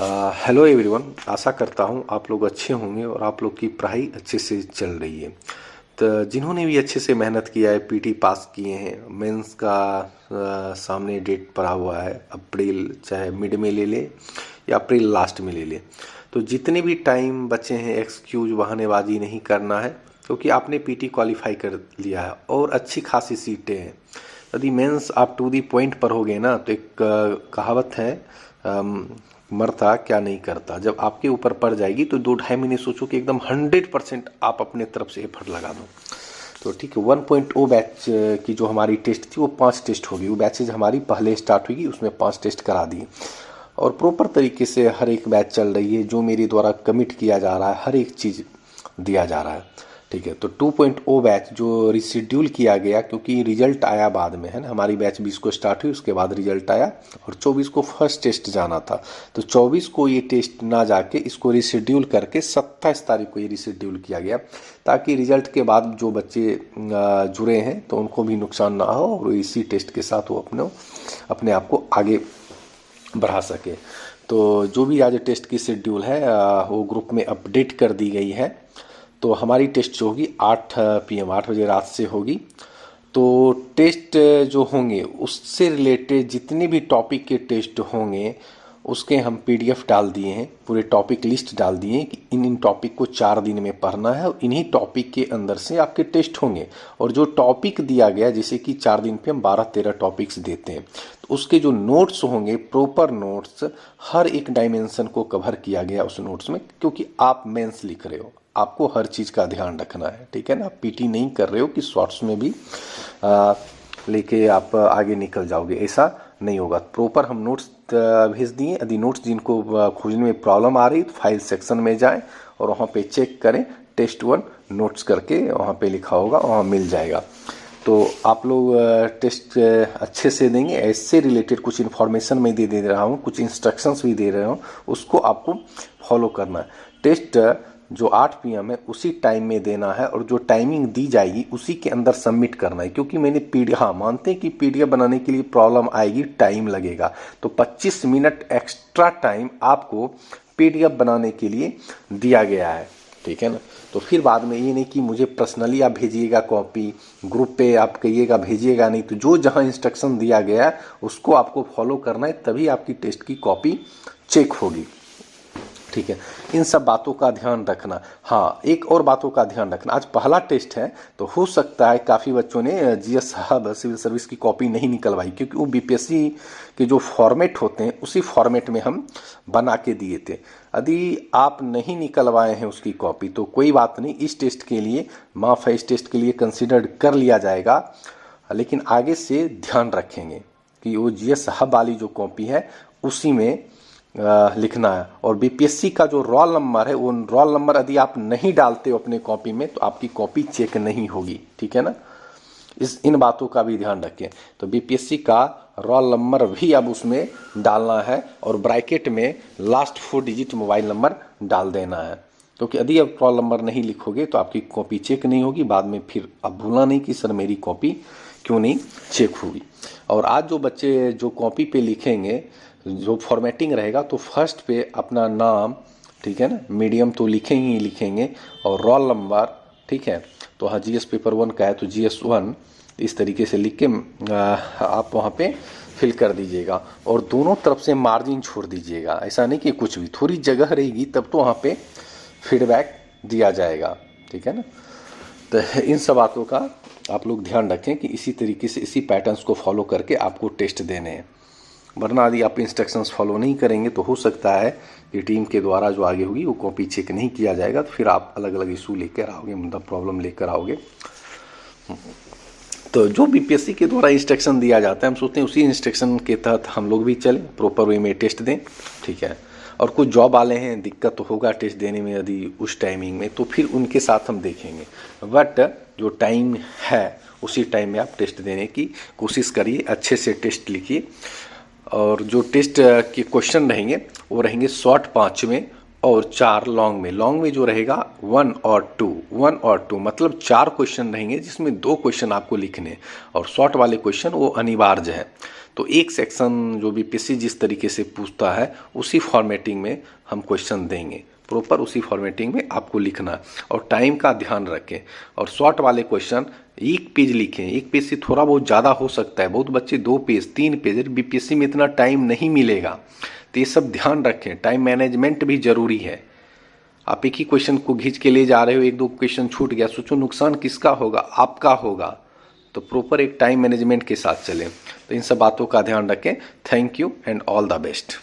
Hello everyone. आशा करता हूँ आप लोग अच्छे होंगे और आप लोग की पढ़ाई अच्छे से चल रही है। तो जिन्होंने भी अच्छे से मेहनत किया है, पीटी पास किए हैं, मेंस का सामने डेट पड़ा हुआ है, अप्रैल चाहे मिड में ले ले या अप्रैल लास्ट में ले ले, तो जितने भी टाइम बचे हैं एक्सक्यूज बहानेबाजी नहीं करना है, क्योंकि आपने पीटी क्वालिफाई कर लिया है और अच्छी खासी सीटें हैं। यदि मेंस आप टू दी पॉइंट पर हो गए ना, तो एक कहावत है, मरता क्या नहीं करता। जब आपके ऊपर पड़ जाएगी तो 2-2.5 महीने सोचो कि एकदम 100% आप अपने तरफ से एफर्ट लगा दो। तो ठीक है, 1.0 बैच की जो हमारी टेस्ट थी वो 5 टेस्ट होगी। वो बैचेज हमारी पहले स्टार्ट हुई, उसमें 5 टेस्ट करा दिए और प्रॉपर तरीके से हर एक बैच चल रही है। जो मेरे द्वारा कमिट किया जा रहा है हर एक चीज़ दिया जा रहा है। ठीक है, तो 2.0 बैच जो रिशेड्यूल किया गया, क्योंकि रिजल्ट आया बाद में, है ना। हमारी बैच 20 को स्टार्ट हुई, उसके बाद रिजल्ट आया और 24 को फर्स्ट टेस्ट जाना था। तो 24 को ये टेस्ट ना जाके इसको रिशेड्यूल करके 27 तारीख को ये रिशेड्यूल किया गया, ताकि रिजल्ट के बाद जो बच्चे जुड़े हैं तो उनको भी नुकसान ना हो और इसी टेस्ट के साथ वो अपने आप को आगे बढ़ा सके। तो जो भी आज टेस्ट की शेड्यूल है वो ग्रुप में अपडेट कर दी गई है। तो हमारी टेस्ट जो होगी 8 PM 8 बजे रात से होगी। तो टेस्ट जो होंगे उससे रिलेटेड जितने भी टॉपिक के टेस्ट होंगे उसके हम PDF डाल दिए हैं, पूरे टॉपिक लिस्ट डाल दिए हैं कि इन टॉपिक को 4 दिन में पढ़ना है और इन्हीं टॉपिक के अंदर से आपके टेस्ट होंगे। और जो टॉपिक दिया गया, जैसे कि 4 दिन पे हम 12-13 टॉपिक्स देते हैं, तो उसके जो नोट्स होंगे, प्रॉपर नोट्स, हर एक डायमेंशन को कवर किया गया उस नोट्स में, क्योंकि आप मेंस लिख रहे हो, आपको हर चीज़ का ध्यान रखना है। ठीक है ना, आप पीटी नहीं कर रहे हो कि शॉर्ट्स में भी लेके आप आगे निकल जाओगे, ऐसा नहीं होगा। प्रॉपर हम नोट्स भेज दिए। यदि नोट्स जिनको खोजने में प्रॉब्लम आ रही तो फाइल सेक्शन में जाएं और वहाँ पे चेक करें, टेस्ट 1 नोट्स करके वहाँ पे लिखा होगा, वहाँ मिल जाएगा। तो आप लोग टेस्ट अच्छे से देंगे। ऐसे रिलेटेड कुछ इन्फॉर्मेशन मैं दे रहा हूँ, कुछ इंस्ट्रक्शंस भी दे रहा हूँ, उसको आपको फॉलो करना है। टेस्ट जो 8 PM है उसी टाइम में देना है और जो टाइमिंग दी जाएगी उसी के अंदर सबमिट करना है। क्योंकि मैंने मानते हैं कि PDF बनाने के लिए प्रॉब्लम आएगी, टाइम लगेगा, तो 25 मिनट एक्स्ट्रा टाइम आपको PDF बनाने के लिए दिया गया है। ठीक है ना, तो फिर बाद में ये नहीं कि मुझे पर्सनली आप भेजिएगा कॉपी, ग्रुप पे आप कहिएगा भेजिएगा नहीं। तो जो जहाँ इंस्ट्रक्शन दिया गया है उसको आपको फॉलो करना है, तभी आपकी टेस्ट की कॉपी चेक होगी। ठीक है, इन सब बातों का ध्यान रखना। हाँ, एक और बातों का ध्यान रखना, आज पहला टेस्ट है तो हो सकता है काफ़ी बच्चों ने GS हब सिविल सर्विस की कॉपी नहीं निकलवाई, क्योंकि वो BPSC के जो फॉर्मेट होते हैं उसी फॉर्मेट में हम बना के दिए थे। यदि आप नहीं निकलवाए हैं उसकी कॉपी तो कोई बात नहीं, इस टेस्ट के लिए माफ है, इस टेस्ट के लिए कंसिडर कर लिया जाएगा। लेकिन आगे से ध्यान रखेंगे कि वो GS हब वाली जो कॉपी है उसी में लिखना है। और BPSC का जो रोल नंबर है, वो रोल नंबर यदि आप नहीं डालते हो अपने कॉपी में तो आपकी कॉपी चेक नहीं होगी। ठीक है ना, इन बातों का भी ध्यान रखें। तो BPSC का रोल नंबर भी अब उसमें डालना है और ब्रैकेट में लास्ट 4 डिजिट मोबाइल नंबर डाल देना है, क्योंकि यदि आप रोल नंबर नहीं लिखोगे तो आपकी कॉपी चेक नहीं होगी। बाद में फिर अब भूलना नहीं कि सर मेरी कॉपी क्यों नहीं चेक हुई। और आज जो बच्चे जो कॉपी पे लिखेंगे, जो फॉर्मेटिंग रहेगा, तो फर्स्ट पे अपना नाम, ठीक है ना, मीडियम तो लिखेंगे ही लिखेंगे, और रोल नंबर। ठीक है, तो हाँ GS पेपर 1 का है तो GS 1 इस तरीके से लिख के आप वहाँ पे फिल कर दीजिएगा। और दोनों तरफ से मार्जिन छोड़ दीजिएगा, ऐसा नहीं कि कुछ भी, थोड़ी जगह रहेगी तब तो वहाँ पे फीडबैक दिया जाएगा। ठीक है ना, तो इन सब बातों का आप लोग ध्यान रखें कि इसी तरीके से इसी पैटर्न्स को फॉलो करके आपको टेस्ट देने हैं। वरना यदि आप इंस्ट्रक्शंस फॉलो नहीं करेंगे तो हो सकता है कि टीम के द्वारा जो आगे होगी वो कॉपी चेक नहीं किया जाएगा, तो फिर आप अलग अलग इशू लेकर आओगे, मतलब प्रॉब्लम लेकर आओगे। तो जो BPSC के द्वारा इंस्ट्रक्शन दिया जाता है हम सोचते हैं उसी इंस्ट्रक्शन के तहत हम लोग भी चलें, प्रॉपर वे में टेस्ट दें। ठीक है, और कुछ जॉब वाले हैं दिक्कत तो होगा टेस्ट देने में यदि उस टाइमिंग में, तो फिर उनके साथ हम देखेंगे। बट जो टाइम है उसी टाइम में आप टेस्ट देने की कोशिश करिए, अच्छे से टेस्ट लिखिए। और जो टेस्ट के क्वेश्चन रहेंगे वो रहेंगे शॉर्ट 5 में और 4 लॉन्ग में। लॉन्ग में जो रहेगा 1 और 2 मतलब 4 क्वेश्चन रहेंगे, जिसमें 2 क्वेश्चन आपको लिखने, और शॉर्ट वाले क्वेश्चन वो अनिवार्य है। तो एक सेक्शन जो बीपीएससी जिस तरीके से पूछता है उसी फॉर्मेटिंग में हम क्वेश्चन देंगे, प्रॉपर उसी फॉर्मेटिंग में आपको लिखना है और टाइम का ध्यान रखें। और शॉर्ट वाले क्वेश्चन एक पेज लिखें, एक पेज से थोड़ा बहुत ज़्यादा हो सकता है, बहुत बच्चे 2 पेज 3 पेज, बीपीएससी में इतना टाइम नहीं मिलेगा, तो ये सब ध्यान रखें। टाइम मैनेजमेंट भी जरूरी है। आप एक ही क्वेश्चन को खींच के ले जा रहे हो, 1-2 क्वेश्चन छूट गया, सोचो नुकसान किसका होगा, आपका होगा। तो प्रॉपर एक टाइम मैनेजमेंट के साथ चलें। तो इन सब बातों का ध्यान रखें। Thank you and all the best.